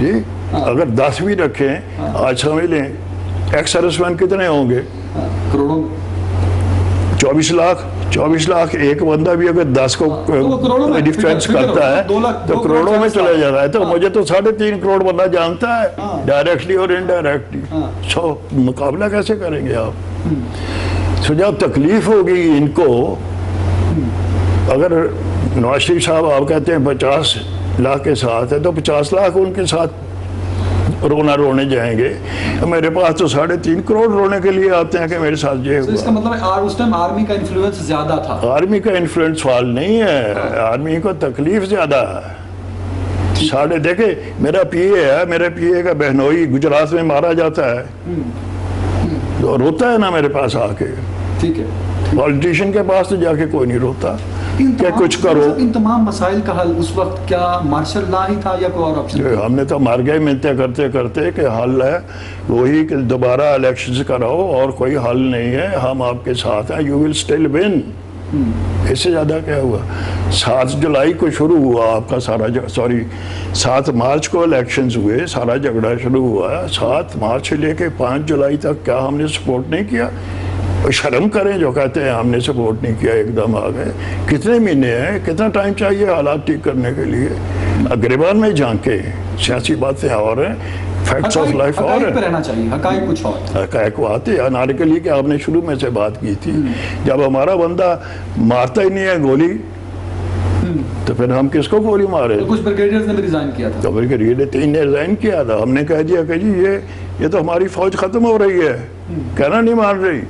जी अगर 10 भी रखें आज समझ लें एक्स सर्विसमैन कितने होंगे? करोड़ों। 24 लाख एक बंदा भी अगर 10 को डिफेंस करता है तो करोड़ों में चला जाता है। तो मुझे तो 3.5 करोड़ बंदा जानता है डायरेक्टली और इनडायरेक्टली। सो मुकाबला कैसे करेंगे आप? तो जब तकलीफ होगी इनको, अगर नवाज शरीफ साहब आप कहते हैं 50 लाख के साथ है तो 50 लाख उनके साथ रोने जाएंगे। मेरे पास तो 3.5 करोड़ रोने के लिए आते हैं कि मेरे साथ ये हुआ। इसका मतलब उस टाइम आर्मी का इन्फ्लुएंस ज्यादा था। आर्मी का इन्फ्लुएंस सवाल नहीं है, आर्मी को तकलीफ ज्यादा है। देखे मेरा पीए है, मेरे पीए का बहनोई गुजरात में मारा जाता है तो रोता है ना मेरे पास आके। ठीक है, पॉलिटिशियन के पास तो जाके कोई नहीं रोता क्या कुछ करो। इन तमाम मसाइल का हल उस वक्त क्या मार्शल लॉ ही था या कोई और ऑप्शन? हमने तो मार गए मिलते करते करते कि हल है वही कि दोबारा इलेक्शन कराओ और कोई हल नहीं है, हम आपके साथ हैं, यू विल स्टिल विन। इससे ज़्यादा क्या हुआ? 7 जुलाई को शुरू हुआ आपका सारा 7 मार्च को इलेक्शंस हुए, सारा झगड़ा शुरू हुआ। 7 मार्च से लेके 5 जुलाई तक क्या हमने सपोर्ट नहीं किया? शर्म करें जो कहते हैं हमने सपोर्ट नहीं किया, एकदम आ गए। कितने महीने हैं, कितना टाइम चाहिए हालात ठीक करने के लिए? गिरबान में झांके सियासी बातें और हैं, फैक्ट्स ऑफ लाइफ और रहना चाहिए, हकाइक कुछ और। हकाइक आते अनारकली की आपने शुरू में से बात की थी। जब हमारा बंदा मारता ही नहीं है गोली तो फिर हम किसको गोली मारे? तो कुछ ब्रिगेडियर्स ने भी रिजाइन किया था। तो ब्रिगेडियर 3 ने रिजाइन किया था। हमने कह दिया कि जी ये तो हमारी फौज खत्म हो रही है, कहना नहीं मान रही,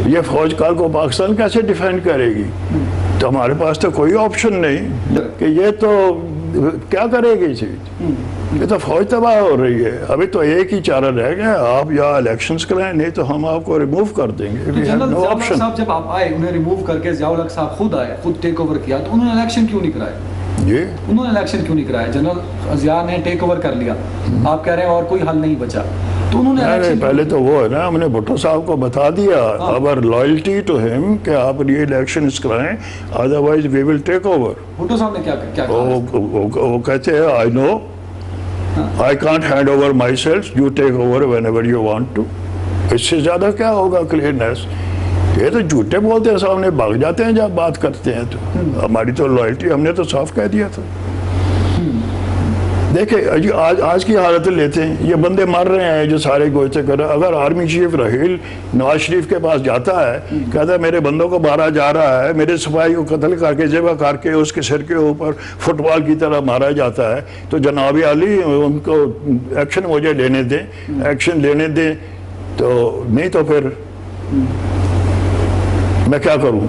ये फौज कल को पाकिस्तान कैसे डिफेंड करेगी? तो हमारे पास तो कोई ऑप्शन नहीं कि ये तो क्या करेगी चीज, ये तो फौज तबाह हो रही है। अभी तो एक ही चारा रह गया, आप या इलेक्शंस कराएं नहीं तो हम आपको रिमूव कर देंगे। तो जनरल ज़ियाउल हक साहब जब आप आए, उन्हें रिमूव करके ज़ियाउल हक साहब खुद आए, खुद टेक ओवर किया, तो उन्होंने इलेक्शन क्यों नहीं कराया? जी उन्होंने इलेक्शन क्यों नहीं कराया? जनरल ज़िया ने टेक ओवर कर लिया, आप कह रहे हैं और कोई हल नहीं बचा, तो उन्होंने पहले तो वो है ना, हमने भुट्टो साहब को बता दिया अवर लॉयल्टी टू हिम कि आप री इलेक्शन कराएं, otherwise we will take over. Bhutto साहब ने क्या क्या वो कहते हैं I know I can't hand over myself, you take over whenever you want to. इससे ज्यादा क्या होगा क्लियरनेस? ये तो झूठे बोलते हैं, सामने भाग जाते हैं जब बात करते हैं। तो हमारी तो लॉयल्टी हमने तो साफ कह दिया था। देखिए आज की हालत लेते हैं, ये बंदे मर रहे हैं जो सारे गोश्ते कर रहे हैं। अगर आर्मी चीफ रहील नवाज शरीफ के पास जाता है, कहता है मेरे बंदों को मारा जा रहा है, मेरे सिपाही को कत्ल करके ज़बह करके उसके सिर के ऊपर फुटबॉल की तरह मारा जाता है, तो जनाब अली उनको एक्शन मुझे लेने दें, एक्शन लेने दें, तो नहीं तो फिर मैं क्या करूँ?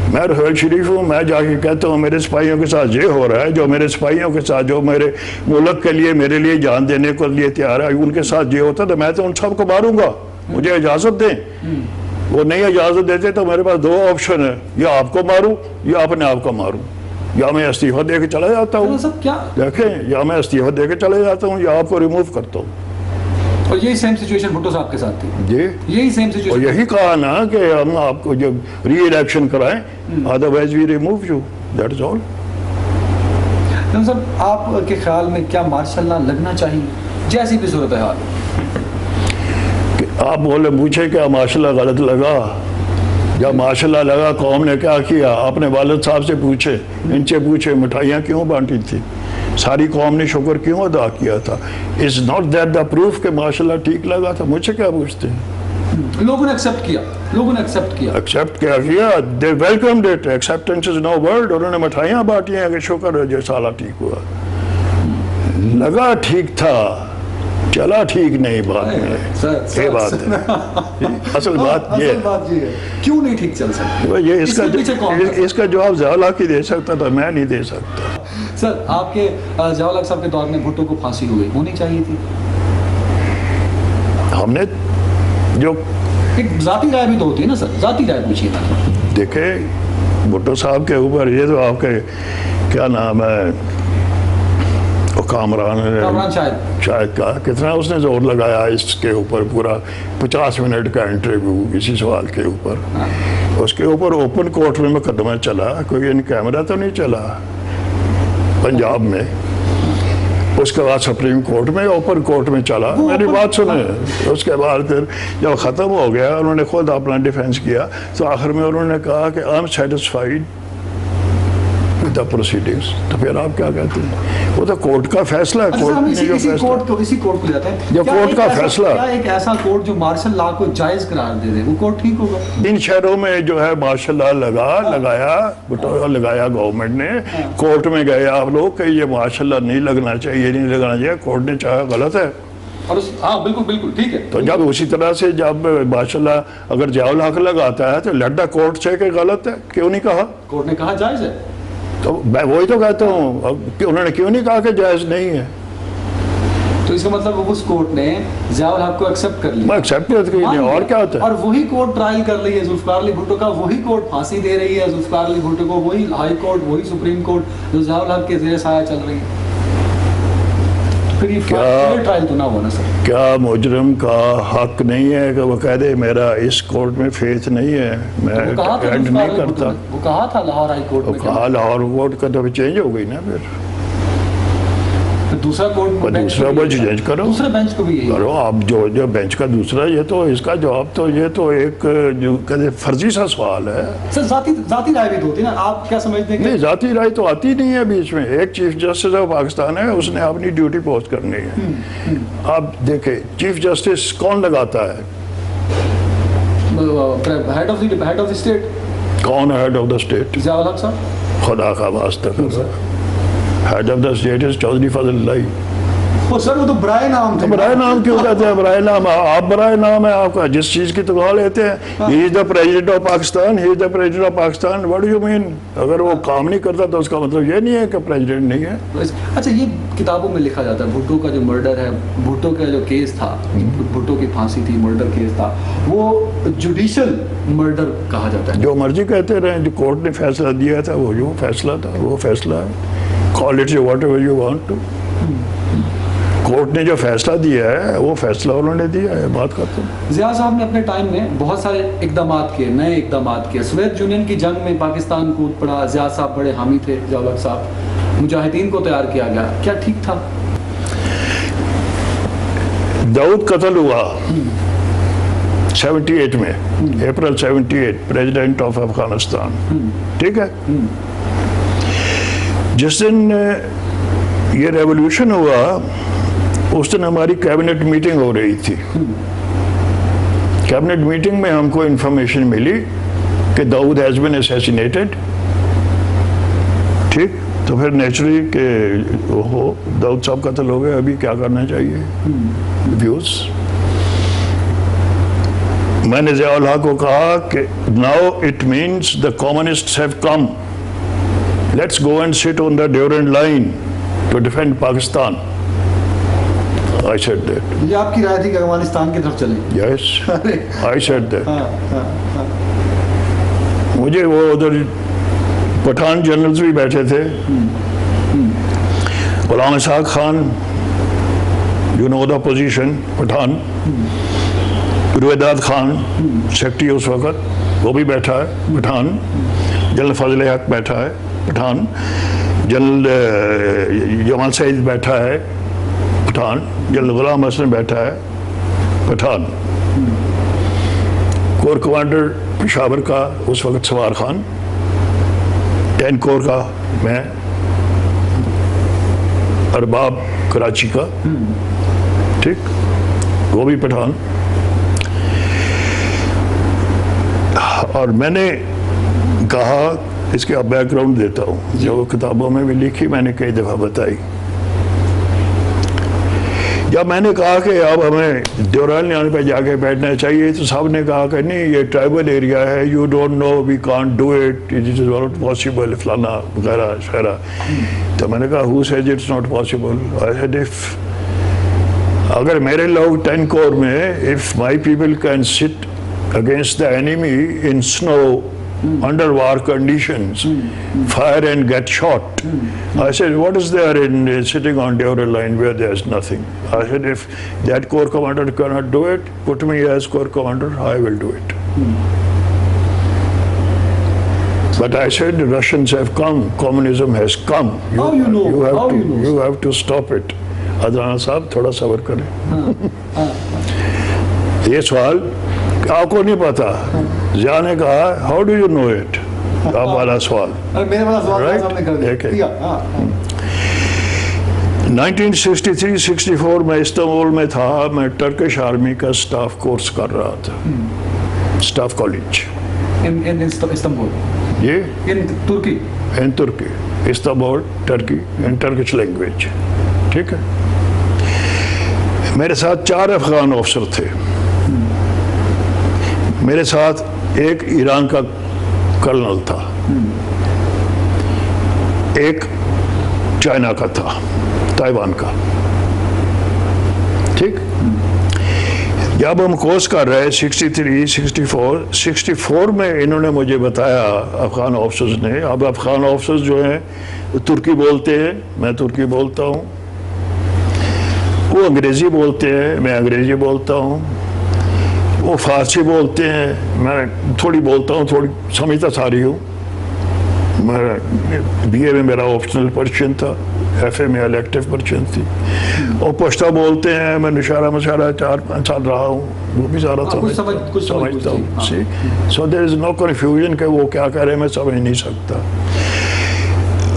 मैं रहील शरीफ हूँ, मैं जाके कहता हूँ मेरे सिपाहियों के साथ ये हो रहा है, जो मेरे सिपाहियों के साथ जो मेरे मुल्क के लिए मेरे लिए जान देने को लिए तैयार है, उनके साथ ये होता तो मैं तो उन सबको मारूंगा, मुझे इजाज़त दें। वो नहीं इजाज़त देते तो मेरे पास 2 ऑप्शन है, या आपको मारूं या अपने आप को मारूं, या मैं इस्तीफा दे के चला जाता हूँ। देखें, या मैं इस्तीफा दे के चले जाता हूँ या आपको रिमूव करता हूँ। और यही सेम सिचुएशन भुट्टो साहब के साथ थी। जी यही सेम सिचुएशन। और यही कहा ना कि हम आपको जब री इलेक्शन कराएं, otherwise we remove you, that is all. Sir आपके ख्याल में क्या मार्शल लॉ लगना चाहिए जैसी भी सूरत हाल? आप बोले पूछे क्या मार्शल लॉ गलत लगा? जब मार्शल लॉ लगा कौम ने क्या किया? अपने वालिद साहब से पूछे, इनसे पूछे मिठाइयाँ क्यों बांटी थी, सारी कौम ने शुक्र क्यों अदा किया था? Is not that the proof के माशाल्लाह ठीक लगा था? मुझे क्या पूछते हैं? लोगों ने एक्सेप्ट किया, लोगों ने एक्सेप्ट किया, they welcomed it, acceptance is no word. उन्होंने मिठाइयाँ बांटी हैं कि शुक्र है जो साला ठीक हुआ। लगा ठीक था, चला ठीक नहीं बात में। ये बात है, असल बात ये है। क्यों नहीं ठीक चल सकता? ये इसका जवाब ज़ियाउल हक ही दे सकता था, मैं नहीं दे सकता। सर आपके ज़ियाउल हक साहब के दौर में भुट्टो को फांसी हुई, होनी चाहिए थी? हमने जो एक जाती राय भी तो होती है ना सर, जाती राय पूछिए ना। देखे भुट्टो साहब के ऊपर ये तो आपके क्या नाम है, कामरान शायद का कितना उसने जोर लगाया इसके ऊपर, पूरा 50 मिनट का इंटरव्यू इसी सवाल के ऊपर। उसके ऊपर ओपन कोर्ट में मुकदमा चला, कोई इन कैमरा तो नहीं चला पंजाब में। उसके बाद सुप्रीम कोर्ट में, ऊपर कोर्ट में चला। वो मेरी ऊपर- बात सुने, उसके बाद फिर जब ख़त्म हो गया, उन्होंने खुद अपना डिफेंस किया, तो आखिर में उन्होंने कहा कि I am satisfied with the proceedings. तो फिर आप क्या कहते हैं? वो तो कोर्ट का फैसला है। अच्छा, कोर्ट हम ने जो इसी फैसला, कोर्ट को जाते हैं। जो क्या कोर्ट एक का ऐसा- फैसला- क्या एक ऐसा कोर्ट जो मार्शल लॉ को जायज करार दे दे, वो कोर्ट ठीक होगा? इन शहरों में जो है मार्शल लॉ लगाया गवर्नमेंट ने, कोर्ट में गए आप लोग कि ये मार्शल लॉ नहीं लगना चाहिए, नहीं लगना चाहिए, कोर्ट ने चाहा गलत है। और हाँ, बिल्कुल बिल्कुल ठीक है। तो जब उसी तरह से जब मार्शल लॉ अगर ज़ियाउल हक लगाता है तो लेट द कोर्ट से कि गलत है, क्यों नहीं कहा? कोर्ट ने कहा जायज है। तो मैं वही तो कहता हूँ, अब उन्होंने क्यों नहीं कहा कि जायज़ नहीं है? तो इसका मतलब उस कोर्ट ने ज़ियाउल हक को एक्सेप्ट कर लिया। मैं एक्सेप्ट की नहीं, और क्या होता है? और वही कोर्ट ट्रायल कर रही है जुल्फिकार अली भुट्टो का, वही कोर्ट फांसी दे रही है जुल्फिकार अली भुट्टो को, वही हाई कोर्ट, वही सुप्रीम कोर्ट जो ज़ियाउल हक के ज़ेरे साया चल रही है। तो फिर ये फेयर ट्रायल तो ना होना सर। क्या मुजरिम का हक नहीं है कि वो कह दे मेरा इस कोर्ट में फेथ नहीं है, मैं वो कहा था एंड जुल्फिकार नहीं अली भुट्टो करता? ने, वो कहा था लाहौर हाई कोर्ट तो में। कहा लाहौर कोर्ट का तो चेंज हो गई ना, फिर दूसरा कोर्ट और दूसरा बेंच चेंज करो, दूसरे बेंच को भी यही करो आप। जो बेंच का दूसरा, ये तो इसका जवाब तो ये तो एक जो कहते फर्जी सा सवाल है। सर जाती राय भी तो होती है ना, आप क्या समझते हैं नहीं, कि जाती राय तो आती नहीं है बीच में। एक चीफ जस्टिस ऑफ पाकिस्तान है, उसने अपनी ड्यूटी पोस्ट करनी है। आप देखें चीफ जस्टिस कौन लगाता है? Head of the state? कौन है head of the state? Ziaul Haq साहब। खुदा का वास्ता करो, head of the state is Chaudhry Fazal. ओ सर, वो तो बराए नाम थे। बराए नाम क्यों कहते हैं? बराए नाम आप बराए नाम है आपका, जिस चीज़ की तनख्वाह लेते हैं। He is the president of Pakistan, he is the president of Pakistan. What do you mean? अगर वो काम नहीं करता तो उसका मतलब ये नहीं है कि प्रेसिडेंट नहीं है। अच्छा, ये किताबों में लिखा जाता है भुट्टो का जो मर्डर है, भुट्टो का जो केस था, भुट्टो की फांसी थी, मर्डर केस था, वो जुडिशल मर्डर कहा जाता है। जो मर्जी कहते रहे, जो कोर्ट ने फैसला दिया था वो जो फैसला था वो फैसला है। Call it whatever you want to. Court ने जो फैसला दिया है वो फैसला उन्होंने दिया है, बात करते हैं। ज़िया साहब ने अपने टाइम में बहुत सारे इकदाम किए, नए इकदाम किए। सोवियत यूनियन की जंग में पाकिस्तान कूद पड़ा, ज़िया साहब बड़े हामी थे, ज़ियाउल हक साहब। मुजाहिदीन को तैयार किया गया, क्या ठीक था? दाऊद कत्ल हुआ 78 में, अप्रैल 78, प्रेसिडेंट ऑफ अफगानिस्तान, ठीक है। जिस दिन ये रेवोल्यूशन हुआ उस दिन हमारी कैबिनेट मीटिंग हो रही थी। कैबिनेट मीटिंग में हमको इंफॉर्मेशन मिली कि दाऊद हैज़ बीन असैसिनेटेड, ठीक। तो फिर नेचुरली कि ओहो दाऊद साहब कत्ल हो गए, अभी क्या करना चाहिए, व्यूज। मैंने ज़ियाउल हक को कहा कि now it means the communists have come, let's go and sit on the Durand line to defend Pakistan. I said that. ये आपकी राय थी कि अफगानिस्तान की तरफ चले? Yes, I said that. हाँ। मुझे वो उधर पठान जनरल्स भी बैठे थे, Ghulam Ishaq Khan, you know the position, Pathan, Roedad Khan secretary उस वक्त, वो भी बैठा है पठान, जनरल फजल हक बैठा है पठान, जनरल जमाल सईद बैठा है पठान, जनरल गुलाम हसन बैठा है पठान, कोर कमांडर पेशावर का उस वक्त सवार खान, 10 कोर का मैं, अरबाब कराची का, ठीक, वो भी पठान। और मैंने कहा, इसके अब बैकग्राउंड देता हूँ, जो किताबों में भी लिखी, मैंने कई दफ़ा बताई। जब मैंने कहा कि अब हमें ड्यूरेंट लाइन पे जाके बैठना चाहिए, तो साहब ने कहा कि नहीं ये ट्राइबल एरिया है, you don't know, we can't do it, it is not possible, फलाना वगैरह वगैरह। तो मैंने कहा who says it's not possible? I said if अगर मेरे लोग 10 कोर में, if my people can sit against the enemy in snow under war conditions, fire and get shot. I said, what is there in sitting on Deora line where there's nothing? I said, if that corps commander cannot do it, put me as corps commander, I will do it. But I said, the Russians have come, communism has come. How you know? You have How to, you know? you have to stop it. Adnan साहब थोड़ा सब्र करें। हाँ, हाँ, ये सवाल आपको नहीं पता, जिया ने कहा how do you know it, आप वाला सवाल। अरे मेरे वाला सवाल Right? सामने कर Okay. दिया। हाँ, हाँ। 1963-64 में इस्तांबुल में था, मैं टर्किश आर्मी का स्टाफ कोर्स कर रहा था, स्टाफ कॉलेज इन इस्तांबुल, ये इन तुर्की। इन तुर्की, इस्तांबुल टर्की, इन टर्किश लैंग्वेज। ठीक है, मेरे साथ 4 अफगान ऑफिसर थे, मेरे साथ एक ईरान का कर्नल था, एक चाइना का था, ताइवान का। ठीक, जब हम कोर्स कर रहे 64 में इन्होंने मुझे बताया, अफगान ऑफिसर्स ने, अब अफगान ऑफिसर्स जो हैं तुर्की बोलते हैं, मैं तुर्की बोलता हूँ, वो अंग्रेज़ी बोलते हैं, मैं अंग्रेज़ी बोलता हूँ, वो फारसी बोलते हैं, मैं थोड़ी बोलता हूँ, थोड़ी समझता सारी हूँ। मैं बीए में मेरा ऑप्शनल पर्शियन था, एफए में इलेक्टिव पर्शियन थी, और पश्तो बोलते हैं, मैं निशारा मशारा 4-5 साल रहा हूँ, वो भी सारा समझता हूँ। So there is no confusion कि वो क्या कह रहे हैं, मैं समझ नहीं सकता।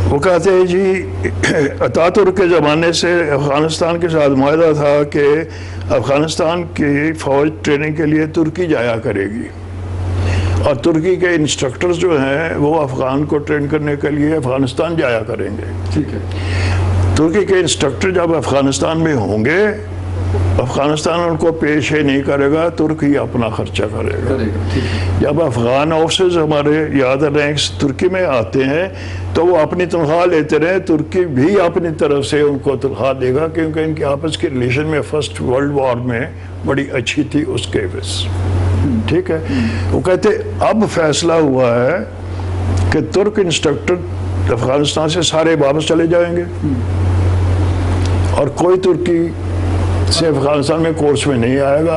वो कहते हैं जी अतातुर्क के ज़माने से अफ़गानिस्तान के साथ मुआहदा था कि अफ़गानिस्तान की फ़ौज ट्रेनिंग के लिए तुर्की जाया करेगी, और तुर्की के इंस्ट्रक्टर्स जो हैं वो अफ़गान को ट्रेन करने के लिए अफ़गानिस्तान जाया करेंगे। ठीक है, तुर्की के इंस्ट्रक्टर जब अफ़गानिस्तान में होंगे, अफ़गानिस्तान उनको पेश ही नहीं करेगा, तुर्की अपना खर्चा करेगा। ठीक है। जब अफ़गान ऑफिसर्स हमारे याद रैंक्स तुर्की में आते हैं तो वो अपनी तनख्वाह लेते रहे, तुर्की भी अपनी तरफ से उनको तनख्वाह देगा, क्योंकि इनकी आपस की रिलेशन में फर्स्ट वर्ल्ड वॉर में बड़ी अच्छी थी उसके वजह। ठीक है, वो कहते अब फैसला हुआ है कि तुर्क इंस्ट्रक्टर अफगानिस्तान से सारे वापस चले जाएंगे और कोई तुर्की से अफगानिस्तान में कोर्स में नहीं आएगा।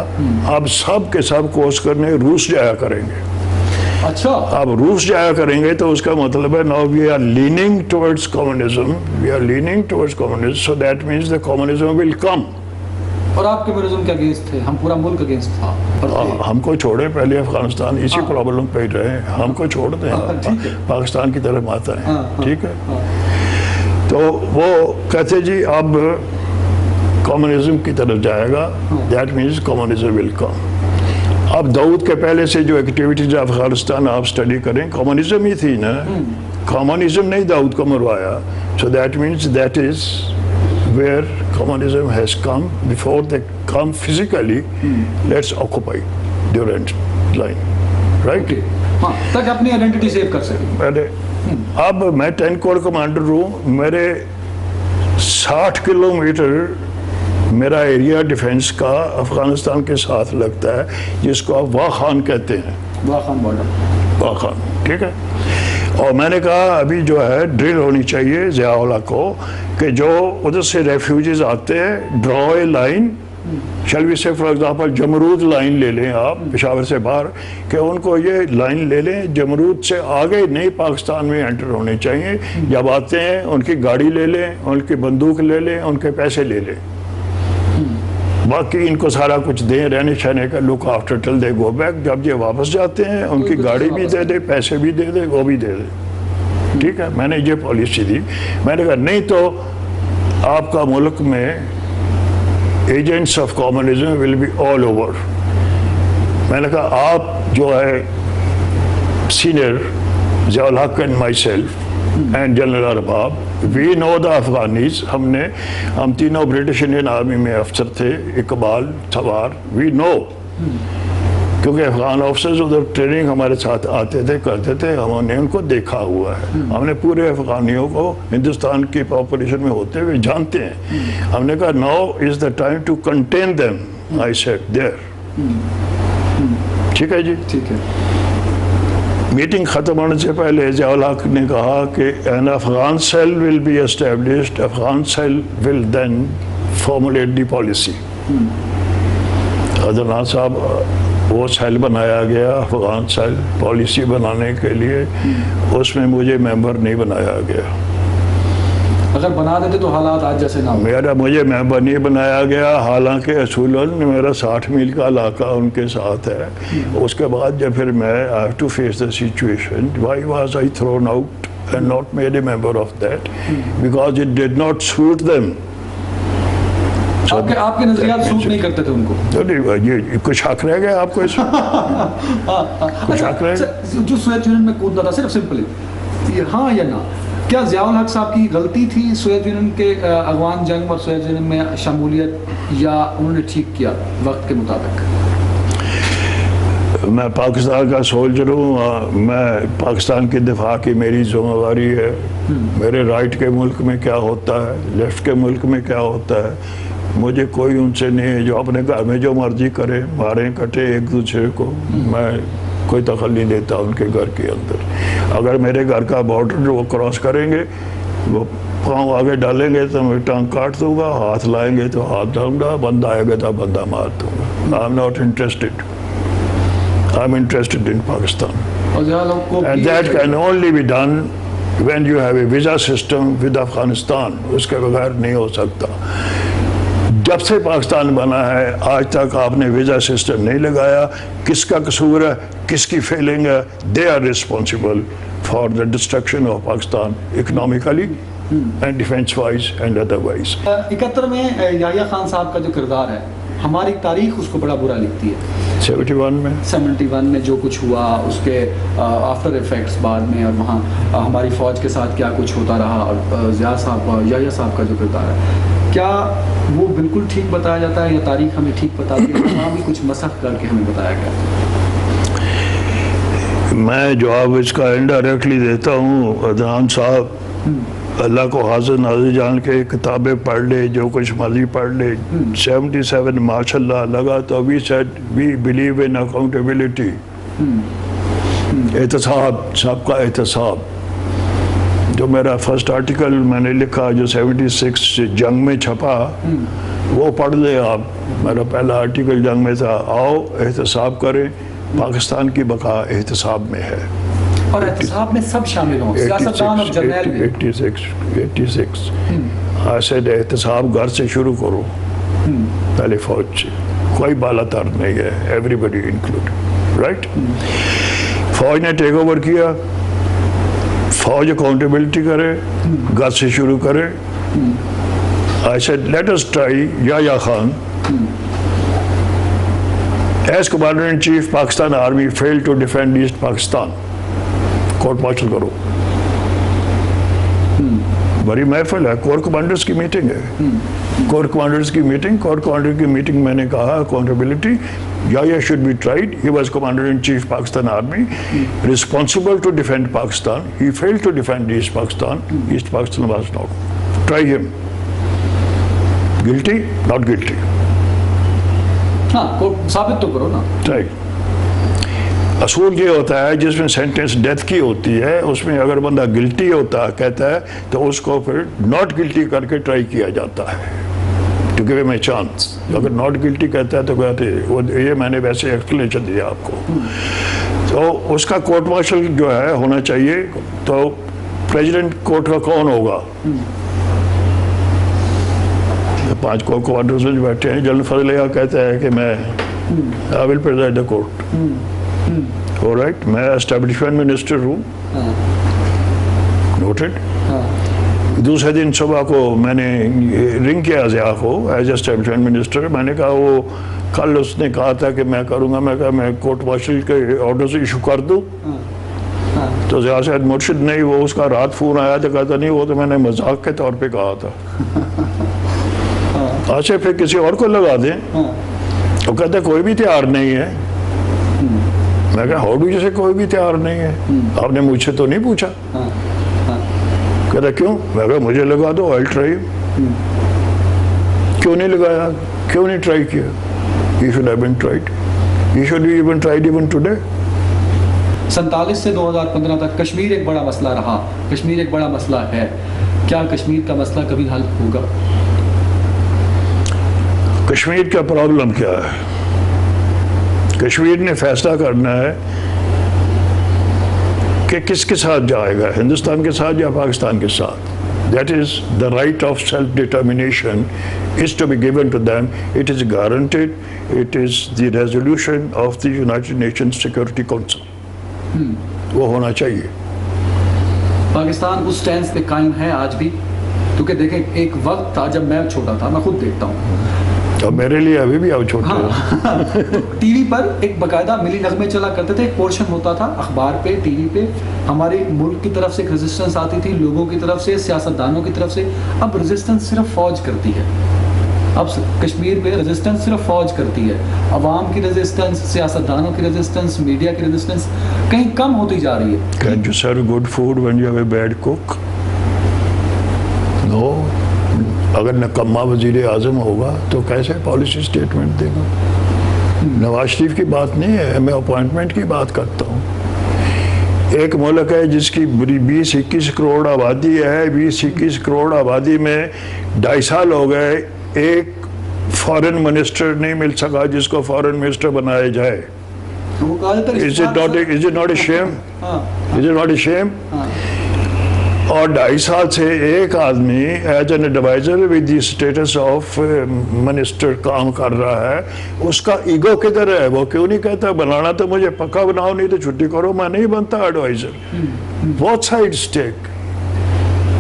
अब सब के सब कोर्स करने रूस जाया करेंगे। अच्छा, अब रूस जाया करेंगे तो उसका मतलब है now we are leaning towards communism, we are leaning towards communism, so that means the communism will come. और आप कम्युनिज्म के अगेंस्ट थे, हम पूरा मुल्क अगेंस्ट था। हमको छोड़े पहले अफगानिस्तान इसी प्रॉब्लम पे रहे हैं, हमको छोड़ दें, पाकिस्तान की तरफ आता है। ठीक है, तो वो कहते जी अब कम्युनिज्म की तरफ जाएगा, दैट मीन्स कम्युनिज्म विल कम। अब दाऊद के पहले से जो एक्टिविटीज अफगानिस्तान आप स्टडी करें, कम्युनिज्म ही थी ना, कम्युनिज्म नहीं दाऊद को मरवाया। So that means that is where communism has come. Before they come physically, let's occupy Durand line, right? हाँ, ताकि अपनी आइडेंटिटी सेव कर सके। मैंने अब मैं 10 कोर कमांडर हूँ, मेरे 60 किलोमीटर मेरा एरिया डिफेंस का अफगानिस्तान के साथ लगता है, जिसको आप वाह खान कहते हैं, वाह खान बॉर्डर, वाह खान। ठीक है, और मैंने कहा अभी जो है ड्रिल होनी चाहिए ज़ियाउल्लाह को कि जो उधर से रेफ्यूजीज आते हैं, draw a line, shall we say for example Jamrud line ले लें आप पेशावर से बाहर, कि उनको ये लाइन ले लें, जमरूद से आगे नहीं पाकिस्तान में एंटर होने चाहिए। जब आते हैं उनकी गाड़ी ले लें, उनकी बंदूक ले लें, उनके पैसे ले लें, बाकी इनको सारा कुछ दें, रहने सहने का, लुक आफ्टर टिल दे गो बैक। जब ये वापस जाते हैं उनकी गाड़ी भी दे दे, पैसे भी दे दे, वो भी दे दे। ठीक है, मैंने ये पॉलिसी दी। मैंने कहा नहीं तो आपका मुल्क में agents of communism will be all over. मैंने कहा आप जो है senior Ziaul Haq and myself and general Arbab, we know the Afghanis, हम तीनों ब्रिटिश इंडियन आर्मी में अफसर थे, इकबाल सवार, वी नो, क्योंकि अफगान ऑफिसर्स उधर ट्रेनिंग हमारे साथ आते थे, करते थे, हमने उनको देखा हुआ है। हमने पूरे अफगानियों को हिंदुस्तान की पॉपुलेशन में होते हुए जानते हैं। हमने कहा now is the time to contain them, I said there. ठीक है जी, ठीक है। मीटिंग खत्म होने से पहले ज़ियाउल हक ने कहा कि an Afghan cell will be established, Afghan cell will then formulate the policy. Adnan साहब, वो सेल बनाया गया, अफगान सेल, पॉलिसी बनाने के लिए। उसमें मुझे मेंबर नहीं बनाया गया। अगर बना देते तो हालात आज जैसे ना हो। मुझे मेंबर नहीं बनाया गया, हालांकि असूलन मेरा 60 मील का इलाका उनके साथ है। उसके बाद जब फिर मैं I have to face the situation, why was I thrown out and not made a member of that, because it did not suit them. आपके नजरियात सूट नहीं करते थे उनको? तो नहीं, ये कुछ हक रह गया आपको इसमें? कुछ हक रह गया? जो सोवियत यूनियन में कूदना था, सिर्फ सिंपली हाँ या ना, क्या ज़ियाउल हक साहब की गलती थी सोवियत यूनियन के अफगान जंग और सोवियत यूनियन में शमूलियत, या उन्होंने ठीक किया वक्त के मुताबिक? मैं पाकिस्तान का सोल्जर हूँ, मैं पाकिस्तान के दिफा की मेरी जिम्मेदारी है। मेरे राइट के मुल्क में क्या होता है, लेफ्ट के मुल्क में क्या होता है, मुझे कोई उनसे नहीं है। जो अपने घर में जो मर्जी करे, मारें कटे एक दूसरे को, मैं कोई दखल नहीं देता उनके घर के अंदर। अगर मेरे घर का बॉर्डर वो क्रॉस करेंगे, वो पाँव आगे डालेंगे तो मैं टांग काट दूंगा, हाथ लाएंगे तो हाथ डालूंगा, बंदा आएगा तो बंदा मार दूंगा। I am not interested, I am interested in Pakistan, and that can only be done when you have a visa system with Afghanistan. उसके बगैर नहीं हो सकता। जब से पाकिस्तान बना है आज तक आपने वीज़ा सिस्टम नहीं लगाया। किसका कसूर है, किसकी फेलिंग है? They are responsible for the destruction of Pakistan economically and defence wise and otherwise. 71 में याहिया खान साहब का जो किरदार है, हमारी तारीख उसको बड़ा बुरा लिखती है। 71 में जो कुछ हुआ, उसके आफ्टर इफेक्ट्स बाद में, और वहाँ हमारी फ़ौज के साथ क्या कुछ होता रहा, और ज़िया साहब, याहिया साहब का जो किरदार है, क्या वो बिल्कुल ठीक बताया जाता है या तारीख हमें ठीक बताती है? वहाँ भी कुछ मसख करके हमें बताया गया? मैं जवाब इसका इनडायरेक्टली देता हूँ। अदनान साहब अल्लाह को हाजिर नाजिर जान के किताबें पढ़ ले, जो कुछ मर्जी पढ़ ले। 77 माशाल्लाह लगा तो we said we believe in accountability, एहतसाब, सबका एहतसाब। जो मेरा फर्स्ट आर्टिकल मैंने लिखा जो 76 जंग में छपा, वो पढ़ ले आप। मेरा पहला आर्टिकल जंग में था, आओ एहतसाब करें, पाकिस्तान की बका एहतसाब में है। और एहतसाब में सब शामिल हों, सियासतदान और जर्नैल भी। 86 आई सेड एहतसाब घर से शुरू करो, पहले फौज से, कोई बालातर नहीं है, एवरीबडी इंक्लूडेड, राइट। फौज ने टेक ओवर किया, फौज अकाउंटेबिलिटी करे, घर से शुरू करे। I said let us try Yahya Khan as commander in chief Pakistan army fail to defend East Pakistan, court martial करो। बड़ी महफिल है, कोर कमांडर्स की मीटिंग है, कोर कमांडर्स की मीटिंग। कोर कमांडर की मीटिंग मैंने कहा accountability, Yahya should be tried. He was commander in chief Pakistan Army, responsible to defend Pakistan. He failed to defend East Pakistan. East Pakistan was not. Try him. Guilty? Not guilty. हाँ, साबित तो करो ना। Try. असूल ये होता है जिसमें सेंटेंस डेथ की होती है, उसमें अगर बंदा गिल्टी होता कहता है तो उसको फिर नॉट गिल्टी करके ट्राई किया जाता है, to give him a chance. अगर नॉट गिल्टी कहता है तो कहते वो, ये मैंने वैसे एक्सप्लेनेशन दिया आपको। तो उसका कोर्ट मार्शल जो है होना चाहिए। तो प्रेसिडेंट कोर्ट का कौन होगा? 5 कोर कमांडर्स में बैठे हैं। जनरल फजल कहता है कि मैं I will preside the court, alright, मैं एस्टेब्लिशमेंट मिनिस्टर हूँ, नोटेड। दूसरे दिन सुबह को मैंने रिंग किया ज़िया को एज एस्टेब्लिशमेंट मिनिस्टर। मैंने कहा वो कल उसने कहा था कि मैं करूँगा, मैं कहा मैं कोर्ट मार्शल के ऑर्डर इशू कर दूँ। तो ज़िया साहब मुर्शिद नहीं, वो उसका रात फ़ोन आया तो कहता नहीं, वो तो मैंने मजाक के तौर पे कहा था। अच्छा फिर किसी और को लगा दें। वो कहते कोई भी तैयार नहीं है। मैं कहा हाउ डू यू से कोई भी तैयार नहीं है, आपने मुझसे तो नहीं पूछा। कहता क्यों? मैं कहा मुझे लगा दो, आई ट्राई। क्यों नहीं लगाया, क्यों नहीं ट्राई किया? He should have been tried. He should be even tried even today. 47 से 2015 तक कश्मीर एक बड़ा मसला रहा, कश्मीर एक बड़ा मसला है। क्या कश्मीर का मसला कभी हल होगा? कश्मीर का प्रॉब्लम क्या है? कश्मीर ने फैसला करना है कि किसके साथ जाएगा, हिंदुस्तान के साथ या पाकिस्तान के साथ। that is the right of self-determination is to be given to them. It is guaranteed. It is the resolution of the United Nations Security Council. वो होना चाहिए. पाकिस्तान उस स्टैंड पे कायम है आज भी, क्योंकि देखें एक वक्त था जब मैं छोटा था, मैं खुद देखता हूँ, और मेरे लिए अभी भी आप छोटे हो. टीवी पर एक बकायदा मिली नगमे चला करते थे, एक पोर्शन होता था अखबार पे, टीवी पे, हमारे मुल्क की तरफ से एक रेजिस्टेंस आती थी, लोगों की तरफ से, सियासतदानों की तरफ से. अब रेजिस्टेंस सिर्फ फौज करती है. अब कश्मीर पे रेजिस्टेंस सिर्फ फौज करती है. अवाम की रेजिस्टेंस, सियासतदानों की रेजिस्टेंस, मीडिया की रेजिस्टेंस कहीं कम होती जा रही है. Can you serve good food when you have a bad cook? No. अगर नकम्मा वजीर आज़म होगा तो कैसे पॉलिसी स्टेटमेंट देगा? नवाज शरीफ की बात नहीं है, मैं अपॉइंटमेंट की बात करता हूँ. एक मुल्क है जिसकी 20-21 करोड़ आबादी है, 20-21 करोड़ आबादी में 2.5 साल हो गए, एक फॉरेन मिनिस्टर नहीं मिल सका जिसको फॉरेन मिनिस्टर बनाया जाए. वो कहा जाता है Is it not a shame? Is it not a shame? और 2.5 साल से एक आदमी as an adviser with the status of minister काम कर रहा है. उसका ईगो किधर है? वो क्यों नहीं कहता बनाना तो मुझे पक्का बनाओ, नहीं तो छुट्टी करो, मैं नहीं बनता एडवाइजर. Both side stake.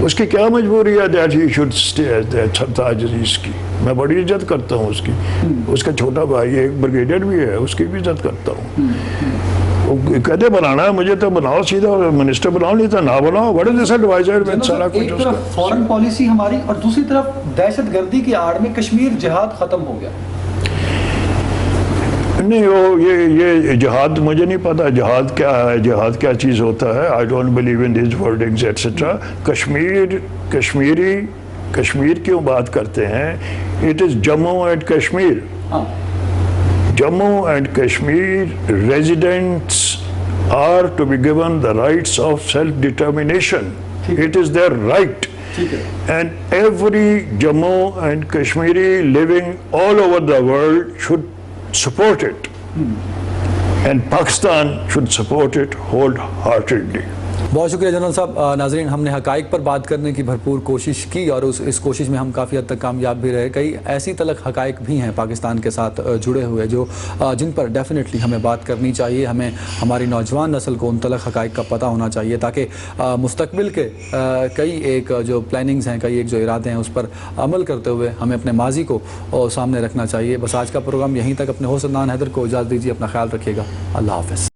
उसकी क्या मजबूरी है that he should stay as that Taj Rais की? मैं बड़ी इज्जत करता हूँ उसकी. उसका छोटा भाई एक ब्रिगेडियर भी है, उसकी भी इज्जत करता हूँ. कहते बनाना है मुझे तो बनाओ, सीधा मिनिस्टर बनाओ, नहीं तो ना बनाओ. बड़े जैसा एडवाइजर में सारा कुछ. एक तरफ फॉरेन पॉलिसी हमारी और दूसरी तरफ दहशतगर्दी की आड़ में कश्मीर जिहाद खत्म हो गया. नहीं, वो ये जिहाद मुझे नहीं पता जिहाद क्या है, जिहाद क्या चीज़ होता है. I don't believe in this wordings etcetera. Kashmir क्यों बात करते हैं? It is Jammu and Kashmir. Jammu and Kashmir residents are to be given the rights of self-determination. It is their right. And every Jammu and Kashmiri living all over the world should support it. And Pakistan should support it wholeheartedly. बहुत शुक्रिया general साहब. नाजरीन, हमने हकाइक पर बात करने की भरपूर कोशिश की और इस कोशिश में हम काफ़ी हद तक कामयाब भी रहे. कई ऐसी तलक हकाइक भी हैं पाकिस्तान के साथ जुड़े हुए जो जिन पर डेफिनेटली हमें बात करनी चाहिए. हमें हमारी नौजवान नस्ल को उन तलक हकाइक का पता होना चाहिए ताकि मुस्तकबिल के कई एक जो प्लानिंग्स हैं, कई एक जो इरादे हैं, उस पर अमल करते हुए हमें अपने माजी को सामने रखना चाहिए. बस आज का प्रोग्राम यहीं तक. अपने होस्ट अदनान हैदर को इजाज़त दीजिए. अपना ख्याल रखिएगा. अल्लाह हाफ़िज़.